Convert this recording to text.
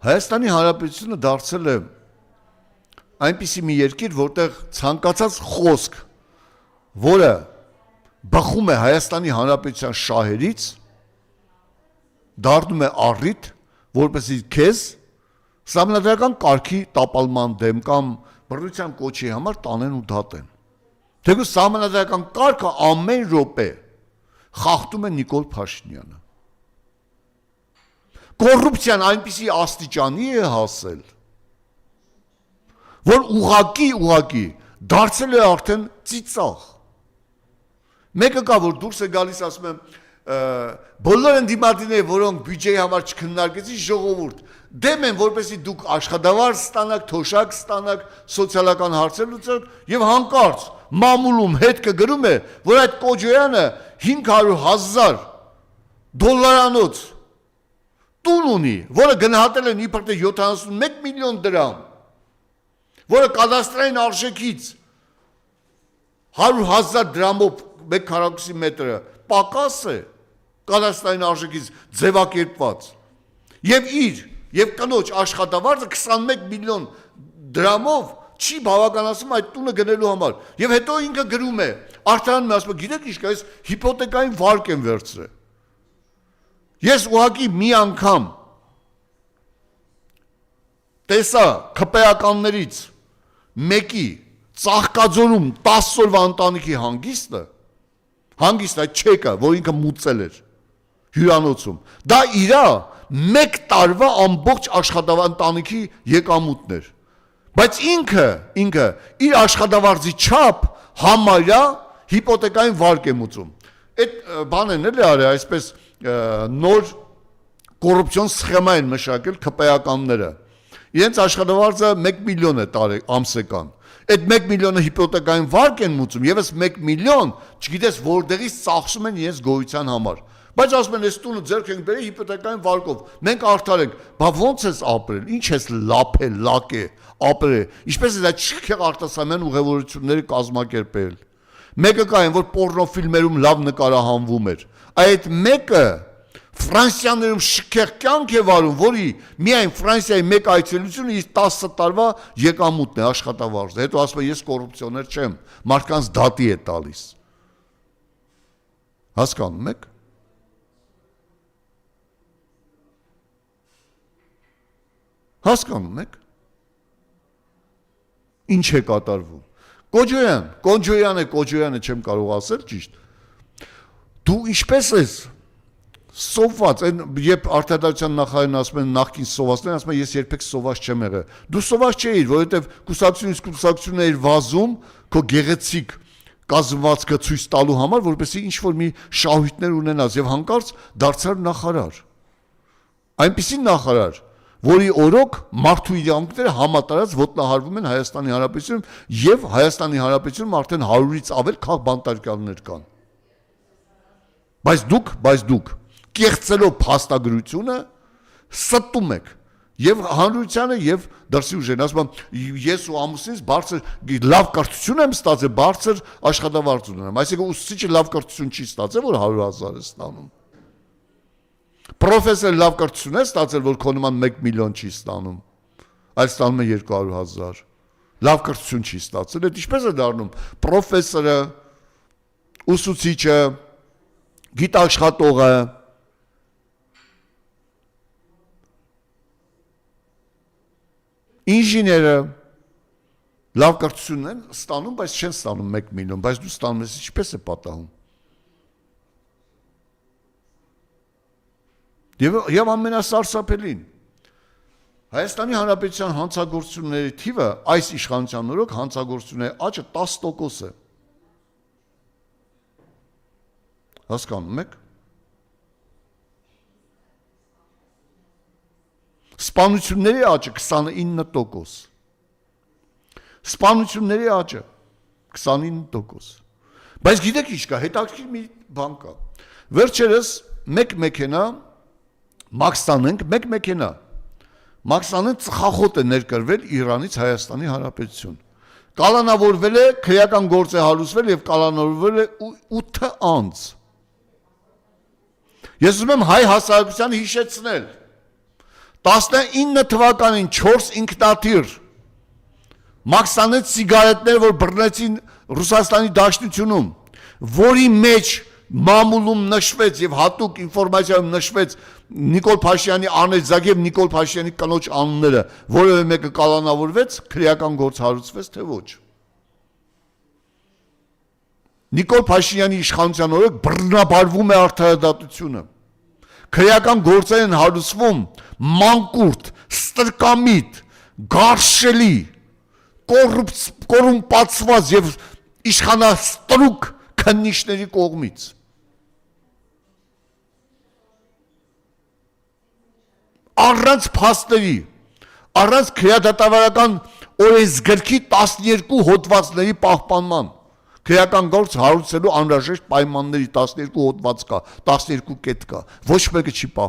Հայաստանի Հանրապետությունը դարձել է այնպիսի մի երկիր, որտեղ ցանկացած խոսք, որը բխում է Հայաստանի Հանրապետության շահերից, դառնում է առիթ, որպեսզի քեզ սահմանադրական կարգի տապալման դեմ կամ բռնության կոչի համար տանեն ու դատեն։ Թեկուզ սահմանադրական կարգը ամեն րոպե խախտում է Նիկոլ Փաշինյանը։ Կոռուպցիան այնպիսի աստիճանի է հասել, որ ուղղակի դարձել է արդեն ծիծաղ։ Մեկը կա, որ դուրս է գալիս, ասում եմ, բոլոր ընդդիմադիրները, որոնք բյուջեի համար չքննարկեցին, ժողովուրդ, դեմ են, որպեսզի դուք աշխատավարձ ստանաք, թոշակ ստանաք, սոցիալական հարցեր լուծեք, եւ հանկարծ մամուլում հետքը գրում է, որ այդ Կոջոյանը 500,000 դոլարանոց տուն ունի, որը գնահատել են իբրև 71 միլիոն դրամ, որը կադաստրային արժեքից 100,000 դրամով մեկ քառակուսի մետրը պակաս է, կադաստրային արժեքից ձևակերպված, եւ կնոջ աշխատավարձը 21 միլիոն դրամով չի բավականացում այդ տունը գնելու համար, եւ հետո ինքը գրում է, արտարանում է, ասում է, գիտեք ինչ կա, ես հիպոթեկային վարկ եմ վերցրել։ Ես ուղղակի մի անգամ տեսա քպեականներից մեկի Ծաղկաձորում 10 օրվա ընտանիքի հանգիստը այդ չեկը, որ ինքը մուծել էր հյուրանոցում, դա իրա մեկ տարվա ամբողջ աշխատավարձի եկամուտն էր, բայց ինքը իր աշխատավարձի չափ համարյա հիպոթեկային վարկ է մուծում։ Այդ բանն էլ է արել այսպես նոր կոռուպցիոն սխեմա են մշակել քպեականները։ Իրենց աշխատավարձը 1 միլիոն է տարի ամսական։ Այդ 1 միլիոնը հիպոթեկային վարկ են մուծում, եւս 1 միլիոն, չգիտես որտեղից ծախսում են իրենց գոյության համար։ Բայց ասում են, այս տունը ձեռք ենք բերել հիպոթեկային վարկով։ Մենք արդար ենք, բա ո՞նց ես ապրել, ինչ ես լափել, լակե, ապրել։ Ինչպես է դա չքեղ արտասահման ուղևորությունները կազմակերպել։ Մեկը կա այն, որ պոռնոֆիլմերում լավ նկարահանվում էր։ Այդ մեկը Ֆրանսիաներում շքեղ կյանք է վարում, որի միայն Ֆրանսիայի մեկ այցելությունը իր 10 տարվա եկամուտն է աշխատավարձը։ Հետո ասում է, ես կոռուպցիոներ չեմ, մարդկանց դատի է տալիս։ Հասկանում եք։ Հասկանում եք։ Ինչ է կատարվում։ Կոջոյանը չեմ կարող ասել ճիշտ։ Դու ինչպես ես սոված, երբ արտադրության նախարարն ասում են նախքին սովածներ, ասում են ես երբեք սոված չեմ եղել։ Դու սոված չէիր, որովհետև կուսակցությունից էիր վազում քո գեղեցիկ կազմվածքը ցույց տալու համար, որպեսզի ինչ որ մի շահույթներ ունենաս եւ հանկարծ դարձար նախարար։ Այնպիսի նախարար, որի օրոք մարդու իրավունքները համատարած ոտնահարվում են Հայաստանի Հանրապետությունում եւ Հայաստանի Հանրապետությունում արդեն 100-ից ավել քաղ բանտարկյալներ կան։ Բայց դուք կեղծելով փաստագրությունը ստում եք եւ հանրությանը եւ դրսի ուժերին, ասում եմ ես ու ամուսինս բարձր լավ կրթություն եմ ստացել, բարձր աշխատավարձ ունեմ, այսինքն ուսուցիչը լավ կրթություն չի ստացել, որ 100,000 է ստանում։ Պրոֆեսոր լավ կրթություն է ստացել, որ քո նման 1 միլիոն չի ստանում, այլ ստանում է 200,000։ Լավ կրթություն չի ստացել, այդ ինչպես է դառնում պրոֆեսորը, ուսուցիչը, գիտաշխատողը, ինժեները լավ կրթություն են ստանում, բայց չեն ստանում 1 միլիոն, բայց դու ստանում ես, ինչպես է պատահում։ Եվ ամենասարսափելին, Հայաստանի Հանրապետության հանցագործությունների թիվը այս իշխանության օրոք հանցագործությունների աճը 10% է։ Հասկանում եք։ Սպանությունների աճը 29%։ Սպանությունների աճը 29%։ Բայց գիտեք ինչ կա, հետաքրքիր մի բան կա։ Վերջերս մեկ մեքենա Մաքսանեն ծխախոտ է ներկրվել Իրանից Հայաստանի Հանրապետություն։ Կալանավորվել է, քրեական գործ է հարուցվել եւ կալանավորվել է 8 անձ։ Ես ուզում եմ հայ հասարակությանը հիշեցնել, 19 թվականին 4 ինքնաթիռ մաքսանեց սիգարետներ, որ բռնեցին Ռուսաստանի Դաշնությունում, որի մեջ մամուլում նշվեց եւ հատուկ ինֆորմացիայում նշվեց Նիկոլ Փաշինյանի Անեզագ եւ Նիկոլ Փաշինյանի կնոջ անունները, որևէ մեկը կալանավորվեց, քրեական գործ հարուցվեց, թե ոչ։ Նիկոլ Փաշինյանի իշխանության օրոք բռնաբարվում է արդարադատությունը։ Քրեական գործեր են հարուցվում մանկուրտ, ստրկամիտ, գարշելի, կոռումպացված եւ իշխանաստրուկ քննիչների կողմից։ Առանց փաստերի, առանց քրեադատավարական օրենսգրքի 12 հոդվածների պահպանման, քրեական գործ հարուցելու անհրաժեշտ պայմանների 12 հոդված կա, 12 կետ կա, ոչ մեկը չի պահպանում։